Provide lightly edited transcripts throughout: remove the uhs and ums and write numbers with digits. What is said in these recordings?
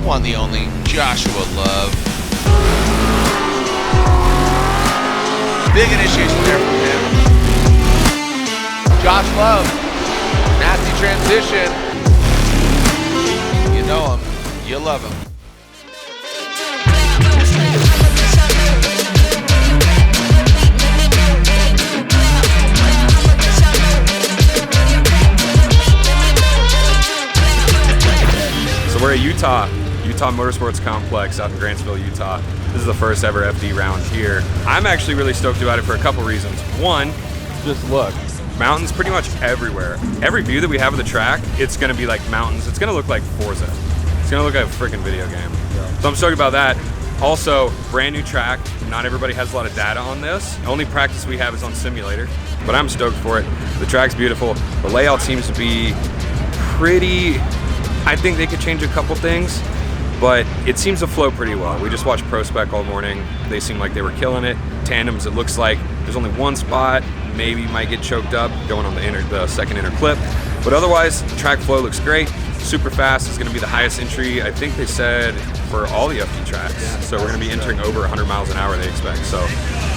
one, the only Joshua Love. Big initiation there from him. Josh Love, nasty transition. You know him, you love him. We're at Utah Motorsports Complex out in Grantsville, Utah. This is the first ever FD round here. I'm actually really stoked about it for a couple reasons. One, just look, mountains pretty much everywhere. Every view that we have of the track, it's gonna be like mountains. It's gonna look like Forza. It's gonna look like a freaking video game. Yeah. So I'm stoked about that. Also, brand new track. Not everybody has a lot of data on this. The only practice we have is on simulator, but I'm stoked for it. The track's beautiful. The layout seems to be pretty, I think they could change a couple things, but it seems to flow pretty well. We just watched Pro Spec all morning. They seem like they were killing it. Tandems, it looks like there's only one spot, maybe might get choked up going on the second inner clip. But otherwise, the track flow looks great. Super fast. It's gonna be the highest entry, I think they said, for all the FD tracks. Yeah, so we're gonna be entering over 100 miles an hour, they expect. So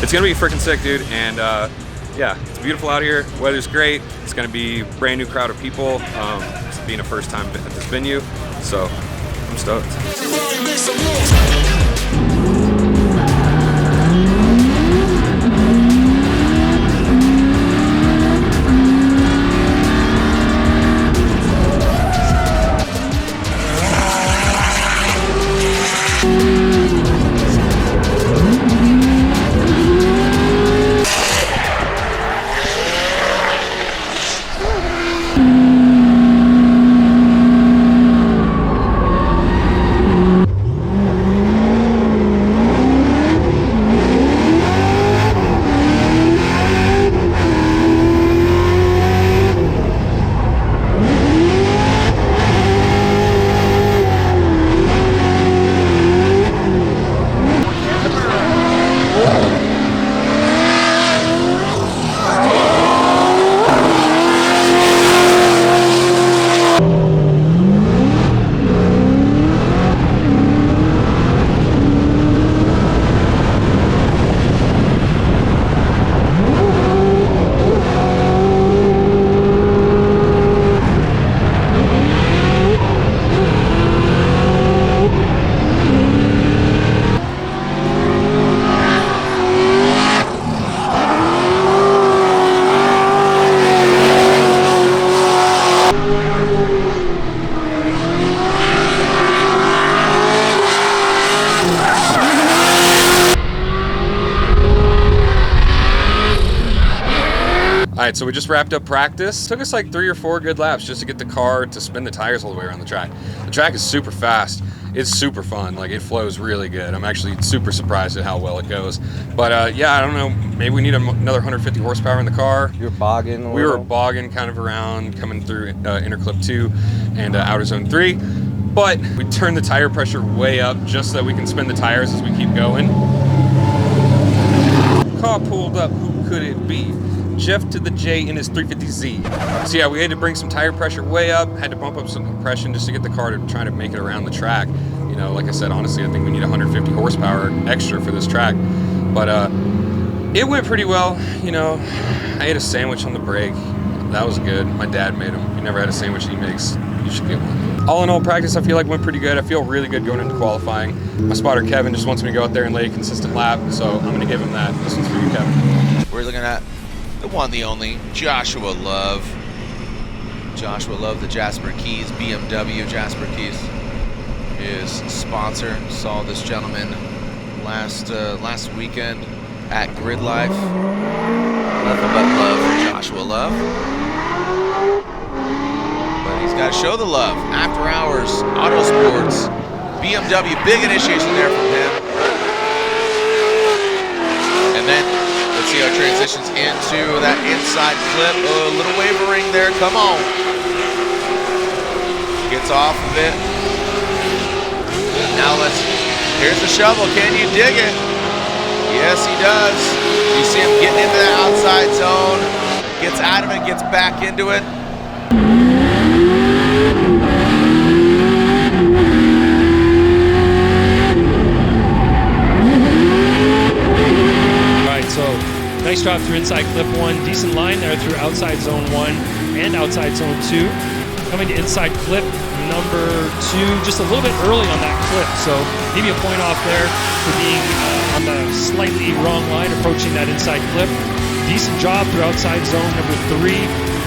it's gonna be freaking sick, dude. And yeah, it's beautiful out here. Weather's great. It's gonna be a brand new crowd of people. Being a first time at this venue, so I'm stoked. All right, so we just wrapped up practice. Took us like 3 or 4 good laps just to get the car to spin the tires all the way around the track. The track is super fast. It's super fun. Like, it flows really good. I'm actually super surprised at how well it goes. But yeah, I don't know. Maybe we need another 150 horsepower in the car. You're bogging. We were bogging kind of around, coming through inner clip 2 and outer zone 3. But we turned the tire pressure way up just so that we can spin the tires as we keep going. Car pulled up. Who could it be? Jeff to the J in his 350Z. So yeah, we had to bring some tire pressure way up, had to bump up some compression just to get the car to try to make it around the track. You know, like I said, honestly, I think we need 150 horsepower extra for this track. But it went pretty well. You know, I ate a sandwich on the break. That was good. My dad made them. You never had a sandwich he makes, you should get one. All in all, practice I feel like went pretty good. I feel really good going into qualifying. My spotter Kevin just wants me to go out there and lay a consistent lap, so I'm gonna give him that. This one's for you, Kevin. We're looking at the one, the only Joshua Love. Joshua Love, the Jasper Keys BMW. Jasper Keys is sponsor. Saw this gentleman last weekend at Grid Life. Nothing but love for Joshua Love. But he's got to show the love. After Hours, Autosports, BMW, big initiation there from him. And then let's see how it transitions into that inside clip. A little wavering there. Come on. Gets off of it. Now here's the shovel. Can you dig it? Yes, he does. You see him getting into the outside zone. Gets out of it, gets back into it. job through inside clip 1. Decent line there through outside zone 1 and outside zone 2. Coming to inside clip number 2, just a little bit early on that clip. So maybe a point off there for being on the slightly wrong line approaching that inside clip. Decent job through outside zone number 3.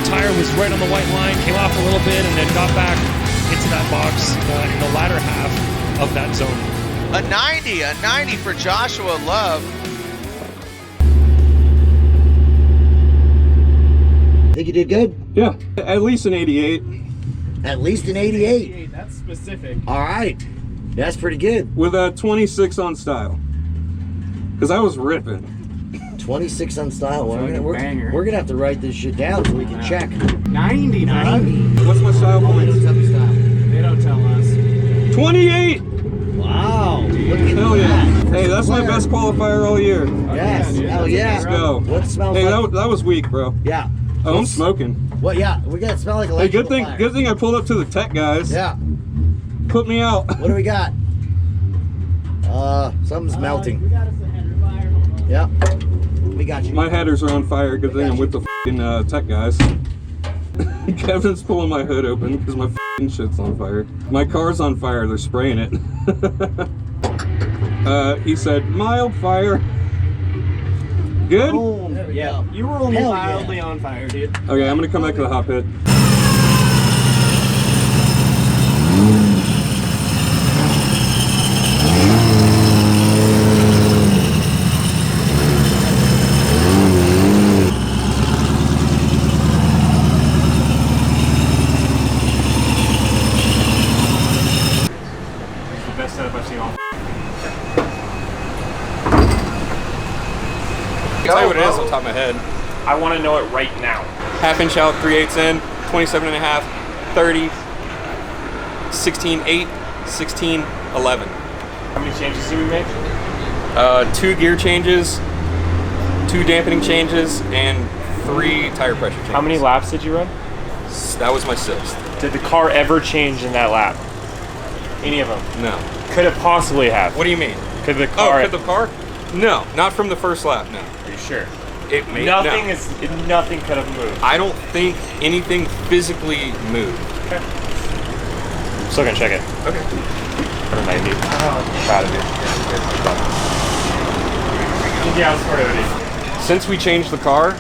Tire was right on the white line, came off a little bit, and then got back into that box in the latter half of that zone. A 90 for Joshua Love. Think you did good? Yeah, at least an 88. At least an 88. That's specific. All right. That's pretty good. With a 26 on style. Because I was ripping. 26 on style. Well, Fucking banger. we're gonna have to write this shit down so we can check. 90. What's my style points? They don't tell us. 28! Wow. Look at Hell that. yeah. Hey, that's my best qualifier all year. Yes. Yeah, dude. Hell yeah. Let's go. What smells Hey, like? that was weak, bro. Yeah. Oh, I'm smoking. Well, yeah. We got to smell like Hey, electrical good thing I pulled up to the tech guys. Yeah. Put me out. What do we got? Something's melting. Yeah. We got you. My headers are on fire. Good thing I'm with the f***ing tech guys. Kevin's pulling my hood open because my f***ing shit's on fire. My car's on fire. They're spraying it. He said, mild fire. Good? Yeah, you were only Hell mildly yeah. on fire, dude. Okay, I'm gonna come back to the hot pit. The best setup I've seen all. I'll tell you what it is on top of my head. I want to know it right now. Half-inch out, 3/8 in, 27 and a half, 30, 16.8, 16.11. How many changes did we make? 2 gear changes, 2 dampening changes, and 3 tire pressure changes. How many laps did you run? That was my 6th. Did the car ever change in that lap? Any of them? No. Could it possibly have? What do you mean? Could the Oh, car? could the car? No, not from the first lap, no. Are you sure? It may, Nothing no. Nothing could have moved. I don't think anything physically moved. Okay. Still gonna check it. Okay. For 90. Proud of you. Yeah, let's start it. Since we changed the car,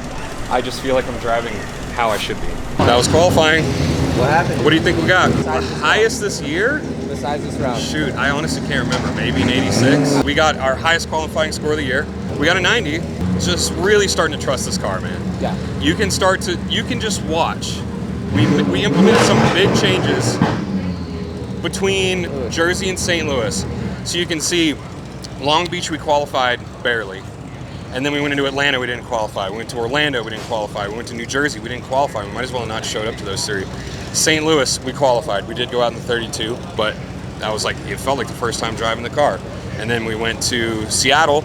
I just feel like I'm driving how I should be. That was qualifying. What happened? What do you think we got? Besides The this highest this year? Besides this round. Shoot, I honestly can't remember. Maybe an 86. We got our highest qualifying score of the year. We got a 90. Just really starting to trust this car, man. Yeah. You can just watch. We implemented some big changes between Jersey and St. Louis. So you can see Long Beach we qualified barely. And then we went into Atlanta, we didn't qualify. We went to Orlando, we didn't qualify. We went to New Jersey, we didn't qualify. We might as well have not showed up to those 3. St. Louis, we qualified. We did go out in the 32, but that was like, it felt like the first time driving the car. And then we went to Seattle,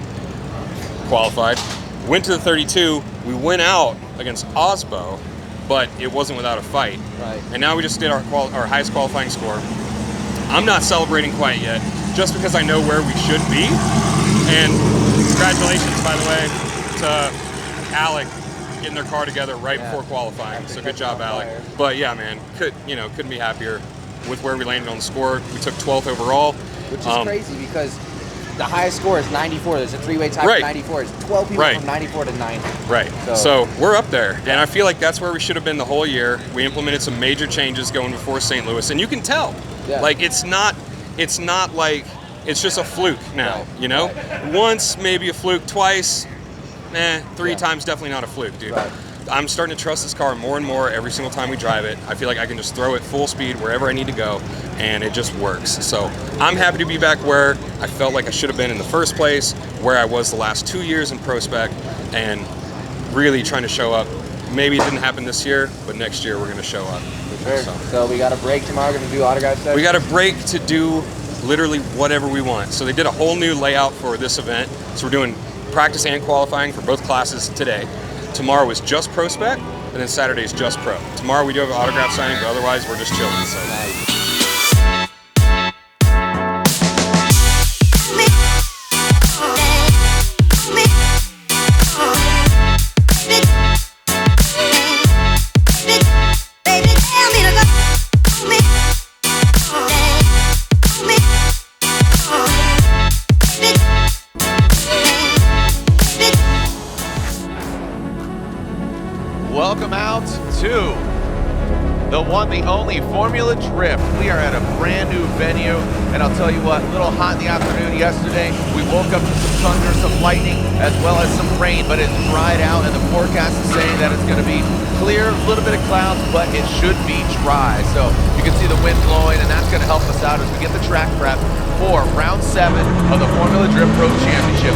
qualified. Went to the 32, we went out against Osbo, but it wasn't without a fight. Right. And now we just did our highest qualifying score. I'm not celebrating quite yet, just because I know where we should be. And congratulations, by the way, to Alec getting their car together right before qualifying. So good job, Alec. But yeah, man, couldn't be happier with where we landed on the score. We took 12th overall. Which is crazy because the highest score is 94. There's a 3-way tie for 94. It's 12 people from 94 to 90. Right. So we're up there. And I feel like that's where we should have been the whole year. We implemented some major changes going before St. Louis. And you can tell. Yeah. Like, it's not like it's just a fluke now, you know? Once, maybe a fluke. Twice, 3 times, definitely not a fluke, dude. Right. I'm starting to trust this car more and more every single time we drive it. I feel like I can just throw it full speed wherever I need to go, and it just works. So I'm happy to be back where I felt like I should have been in the first place, where I was the last 2 years in Pro Spec, and really trying to show up. Maybe it didn't happen this year, but next year we're going to show up. Sure. So we got a break tomorrow. Going to do autograph session. We got a break to do literally whatever we want. So they did a whole new layout for this event. So we're doing practice and qualifying for both classes today. Tomorrow is just Pro Spec, and then Saturday is just Pro. Tomorrow we do have an autograph signing, but otherwise we're just chilling. So. the only Formula Drift. We are at a brand new venue, and I'll tell you what, a little hot in the afternoon yesterday. We woke up to some thunder, some lightning, as well as some rain, but it dried out, and the forecast is saying that it's going to be clear, a little bit of clouds, but it should be dry. So you can see the wind blowing, and that's going to help us out as we get the track prep for round 7 of the Formula Drift Pro Championship.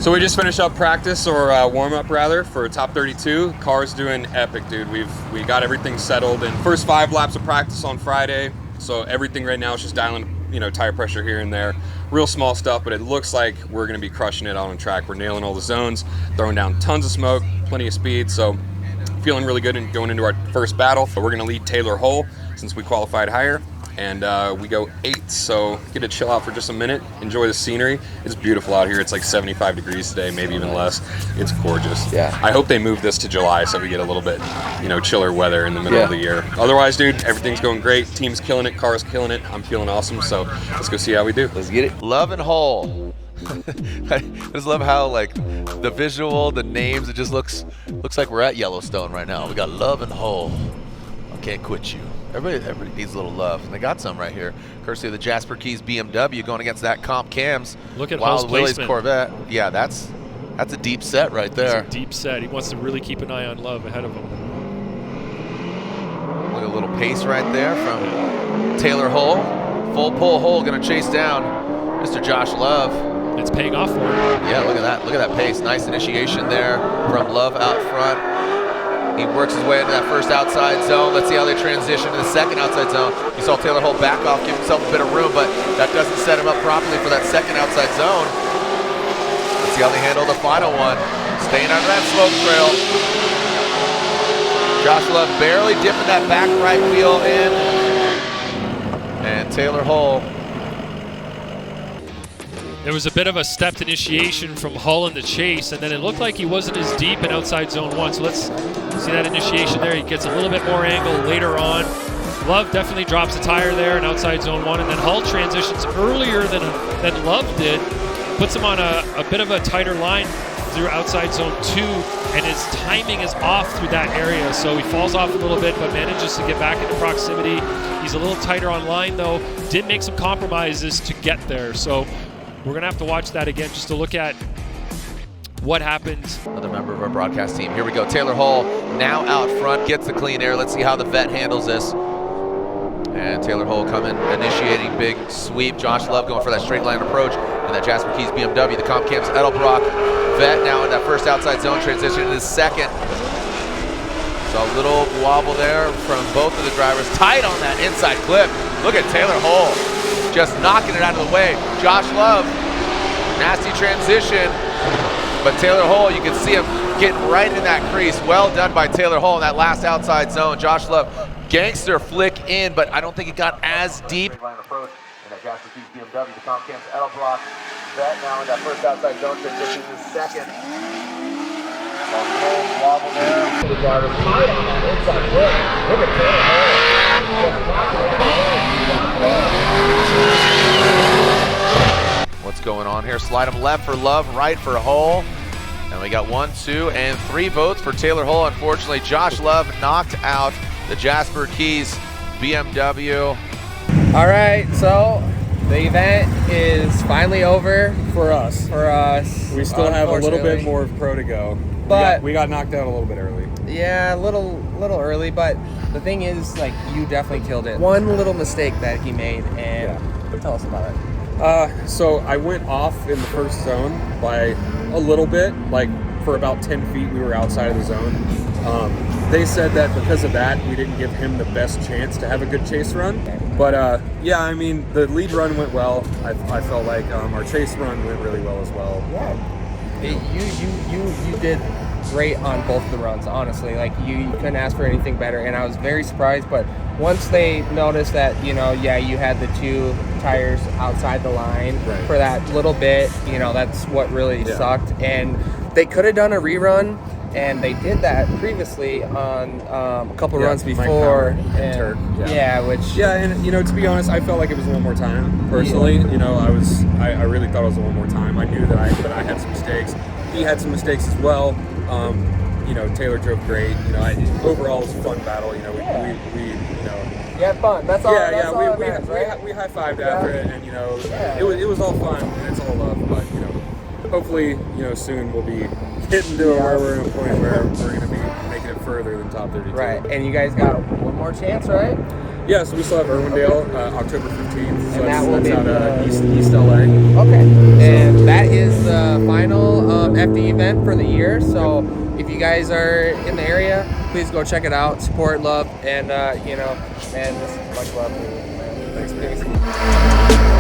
So we just finished up practice, or warm up rather, for top 32. Car's doing epic, dude. We got everything settled in first 5 laps of practice on Friday. So everything right now is just dialing, tire pressure here and there. Real small stuff, but it looks like we're gonna be crushing it out on track. We're nailing all the zones, throwing down tons of smoke, plenty of speed. So feeling really good and going into our first battle. So we're gonna lead Taylor Hull since we qualified higher. And we go 8th, so get to chill out for just a minute, enjoy the scenery. It's beautiful out here. It's like 75 degrees today, maybe even less. It's gorgeous. Yeah. I hope they move this to July so we get a little bit, chiller weather in the middle of the year. Otherwise, dude, everything's going great. Team's killing it, car's killing it. I'm feeling awesome, so let's go see how we do. Let's get it. Love and Hull. I just love how, like, the visual, the names, it just looks like we're at Yellowstone right now. We got Love and Hull. I can't quit you. Everybody needs a little love, and they got some right here, courtesy of the Jasper Keys BMW going against that Comp Cams. Look at Wild Hull's Willie's placement. Corvette. Yeah, that's a deep set right there. It's a deep set. He wants to really keep an eye on Love ahead of him. Look at a little pace right there from Taylor Hull. Full pull Hull going to chase down Mr. Josh Love. It's paying off for him. Yeah, look at that. Look at that pace. Nice initiation there from Love out front. He works his way into that first outside zone. Let's see how they transition to the second outside zone. You saw Taylor Hull back off, give himself a bit of room, but that doesn't set him up properly for that second outside zone. Let's see how they handle the final one. Staying under that smoke trail. Josh Love barely dipping that back right wheel in. And Taylor Hull. There was a bit of a stepped initiation from Hull in the chase, and then it looked like he wasn't as deep in outside zone 1. So let's see that initiation there. He gets a little bit more angle later on. Love definitely drops a tire there in outside zone 1, and then Hull transitions earlier than Love did. Puts him on a bit of a tighter line through outside zone 2, and his timing is off through that area, so he falls off a little bit but manages to get back into proximity. He's a little tighter on line though, did make some compromises to get there, so we're gonna have to watch that again just to look at what happened. Another member of our broadcast team. Here we go. Taylor Hall now out front, gets the clean air. Let's see how the vet handles this. And Taylor Hall coming, initiating big sweep. Josh Love going for that straight line approach. And that Jasper Keys BMW, the Comp Camps Edelbrock vet now in that first outside zone transition into the second. So a little wobble there from both of the drivers. Tight on that inside clip. Look at Taylor Hall just knocking it out of the way. Josh Love, nasty transition. But Taylor Hall, you can see him getting right in that crease. Well done by Taylor Hall in that last outside zone. Josh Love, gangster flick in, but I don't think it got as deep. Approach, and that Jasper Keys BMW, the Comp Camps Edelbrock vet now in that first outside zone transition to the second. Wobble there. The driver tight on that inside flip. Look at Taylor Hall. What's going on here? Slide him left for Love, right for Hull. And we got 1, 2, and 3 votes for Taylor Hull. Unfortunately, Josh Love knocked out the Jasper Keys BMW. All right, so the event is finally over For us. We still have a little bit more of pro to go. But we got knocked out a little bit early. yeah, a little early, but the thing is, like, you definitely killed it. One little mistake that he made, and tell us about it. So I went off in the first zone by a little bit, like for about 10 feet we were outside of the zone. They said that because of that, we didn't give him the best chance to have a good chase run. But yeah, I mean, the lead run went well. I felt like our chase run went really well as well. Yeah. You did great on both the runs, honestly. Like, you couldn't ask for anything better, and I was very surprised. But once they noticed that, you had the 2 tires outside the line for that little bit, that's what really sucked. And they could have done a rerun, and they did that previously on a couple runs before. And Turk. And to be honest, I felt like it was one more time. Personally, I really thought it was one more time. I knew that I had some mistakes. He had some mistakes as well. Taylor drove great. Overall it was a fun battle. We had fun. That's all. We high-fived after it, and it was all fun, and it's all love. But hopefully, soon we'll be getting to where we're in a point where we're going to be making it further than top 32. Right, and you guys got one more chance, right? Yeah, so we still have Irwindale, October 15th. So And that will be out East LA. Okay, and that is the final FD event for the year. So if you guys are in the area, please go check it out. Support, love, and and this is much love. Thanks, man.